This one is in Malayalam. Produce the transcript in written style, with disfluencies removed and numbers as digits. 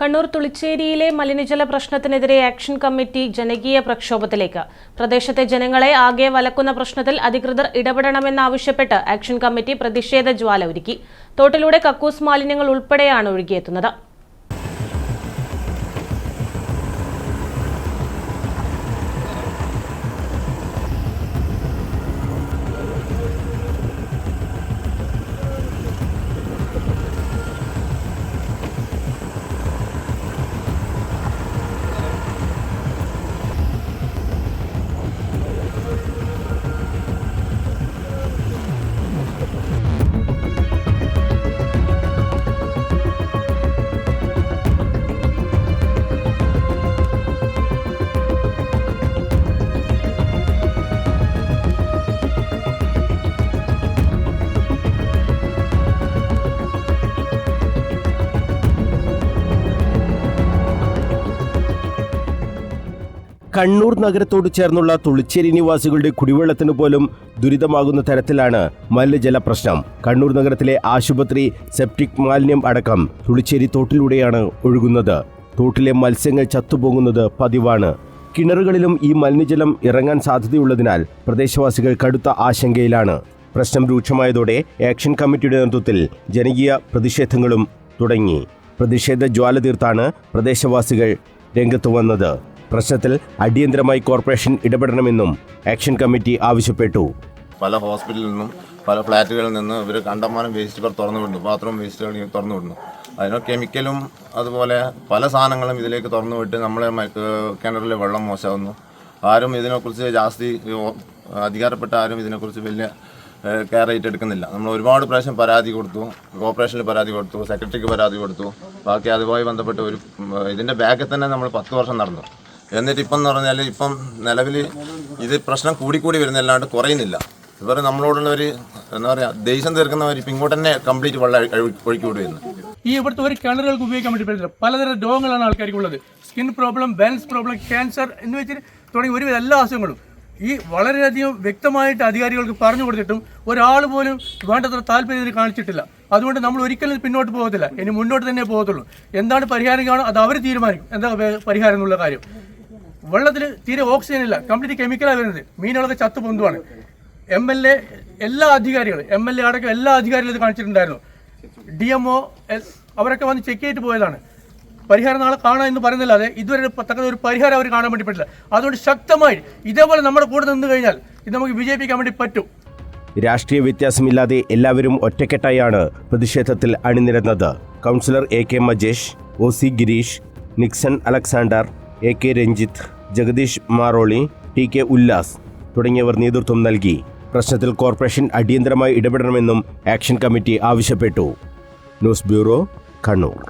കണ്ണൂർ തുളിച്ചേരിയിലെ മലിനജല പ്രശ്നത്തിനെതിരെ ആക്ഷൻ കമ്മിറ്റി ജനകീയ പ്രക്ഷോഭത്തിലേക്ക്. പ്രദേശത്തെ ജനങ്ങളെ ആകെ വലക്കുന്ന പ്രശ്നത്തിൽ അധികൃതർ ഇടപെടണമെന്നാവശ്യപ്പെട്ട് ആക്ഷൻ കമ്മിറ്റി പ്രതിഷേധ ജ്വാല ഒരുക്കി. തോട്ടിലൂടെ കക്കൂസ് മാലിന്യങ്ങൾ ഉൾപ്പെടെയാണ് ഒഴുകിയെത്തുന്നത്. കണ്ണൂർ നഗരത്തോട് ചേർന്നുള്ള തുളിച്ചേരി നിവാസികളുടെ കുടിവെള്ളത്തിന് പോലും ദുരിതമാകുന്ന തരത്തിലാണ് മലിനജല പ്രശ്നം. കണ്ണൂർ നഗരത്തിലെ ആശുപത്രി, സെപ്റ്റിക് മാലിന്യം അടക്കം തുളിച്ചേരി തോട്ടിലൂടെയാണ് ഒഴുകുന്നത്. തോട്ടിലെ മത്സ്യങ്ങൾ ചത്തുപോകുന്നത് പതിവാണ്. കിണറുകളിലും ഈ മലിനജലം ഇറങ്ങാൻ സാധ്യതയുള്ളതിനാൽ പ്രദേശവാസികൾ കടുത്ത ആശങ്കയിലാണ്. പ്രശ്നം രൂക്ഷമായതോടെ ആക്ഷൻ കമ്മിറ്റിയുടെ നേതൃത്വത്തിൽ ജനകീയ പ്രതിഷേധങ്ങളും തുടങ്ങി. പ്രതിഷേധ ജ്വാല തീർത്താണ് പ്രദേശവാസികൾ രംഗത്ത് വന്നത്. പ്രശ്നത്തിൽ അടിയന്തരമായി കോർപ്പറേഷൻ ഇടപെടണമെന്നും ആക്ഷൻ കമ്മിറ്റി ആവശ്യപ്പെട്ടു. പല ഹോസ്പിറ്റലിൽ നിന്നും പല ഫ്ലാറ്റുകളിൽ നിന്ന് ഇവർ കണ്ടമാനം വേസ്റ്റുകൾ തുറന്നു വിടുന്നു, ബാത്റൂം വേസ്റ്റുകൾ തുറന്നു വിടുന്നു. അതിന് കെമിക്കലും അതുപോലെ പല സാധനങ്ങളും ഇതിലേക്ക് തുറന്നു വിട്ട് നമ്മളെ കിണറിലെ വെള്ളം മോശമാകുന്നു. ആരും ഇതിനെക്കുറിച്ച് ജാസ്തി അധികാരപ്പെട്ട ആരും ഇതിനെക്കുറിച്ച് വലിയ കെയർ ആയിട്ട് എടുക്കുന്നില്ല. നമ്മൾ ഒരുപാട് പ്രാവശ്യം പരാതി കൊടുത്തു, കോർപ്പറേഷനിൽ പരാതി കൊടുത്തു, സെക്രട്ടറിക്ക് പരാതി കൊടുത്തു. ബാക്കി അതുമായി ബന്ധപ്പെട്ട് ഇതിൻ്റെ ബാക്കിൽ തന്നെ നമ്മൾ 10 വർഷം നടന്നു. എന്നിട്ട് ഇപ്പം എന്ന് പറഞ്ഞാൽ ഇപ്പം നിലവിൽ ഇത് പ്രശ്നം കൂടിക്കൂടി വരുന്നല്ലാണ്ട് കുറയുന്നില്ല. ഇവർ നമ്മളോടുള്ള ഒരു എന്താ പറയുക ദേഷ്യം തീർക്കുന്നവർ ഇപ്പം ഇങ്ങോട്ട് തന്നെ കംപ്ലീറ്റ് വെള്ളം ഒഴുക്കി വിടുന്നു. ഇവിടുത്തെ ഒരു കിണറുകൾക്ക് ഉപയോഗിക്കാൻ വേണ്ടി പറ്റില്ല. പലതരം രോഗങ്ങളാണ് ആൾക്കാർക്കുള്ളത്. Skin problem, balance problem, cancer എന്ന് വെച്ചിട്ട് തുടങ്ങി ഒരുവിധ എല്ലാ അസുഖങ്ങളും ഈ വളരെയധികം വ്യക്തമായിട്ട് അധികാരികൾക്ക് പറഞ്ഞു കൊടുത്തിട്ടും ഒരാൾ പോലും വേണ്ടത്ര താല്പര്യം കാണിച്ചിട്ടില്ല. അതുകൊണ്ട് നമ്മൾ ഒരിക്കലും പിന്നോട്ട് പോകത്തില്ല, ഇനി മുന്നോട്ട് തന്നെ പോകത്തുള്ളൂ. എന്താണ് പരിഹാരം കാണും അത് അവർ തീരുമാനിക്കും. എന്താ പരിഹാരം എന്നുള്ള കാര്യം. വെള്ളത്തിൽ തീരെ ഓക്സിജൻ ഇല്ല, കംപ്ലീറ്റ് കെമിക്കലാണ് വരുന്നത്. മീനുകളൊക്കെ ചത്തു പൊന്തുവാണ്. MLA എല്ലാ അധികാരികളും, MLA അടക്കം എല്ലാ അധികാരികളും ഇത് കാണിച്ചിട്ടുണ്ടായിരുന്നു. DMO അവരൊക്കെ വന്ന് ചെക്ക് ചെയ്തിട്ട് പോയതാണ്. പരിഹാരം നാളെ കാണാൻ എന്ന് പറയുന്നില്ലാതെ ഇതുവരെ തക്ക ഒരു പരിഹാരം അവർ കാണാൻ വേണ്ടി പറ്റില്ല. അതുകൊണ്ട് ശക്തമായി ഇതേപോലെ നമ്മുടെ കൂടെ നിന്ന് കഴിഞ്ഞാൽ ഇത് നമുക്ക് വിജയിപ്പിക്കാൻ വേണ്ടി പറ്റും. രാഷ്ട്രീയ വ്യത്യാസമില്ലാതെ എല്ലാവരും ഒറ്റക്കെട്ടായാണ് പ്രതിഷേധത്തിൽ അണിനിരന്നത്. Councillor AK Majesh, OC Girish, Nixon Alexander, AK Ranjith, Jagadeesh Maroli, TK Ullas തുടങ്ങിയവർ നേതൃത്വം നൽകി. പ്രശ്നത്തിൽ കോർപ്പറേഷൻ അടിയന്തരമായി ഇടപെടണമെന്നും ആക്ഷൻ കമ്മിറ്റി ആവശ്യപ്പെട്ടു. News bureau, Kannur.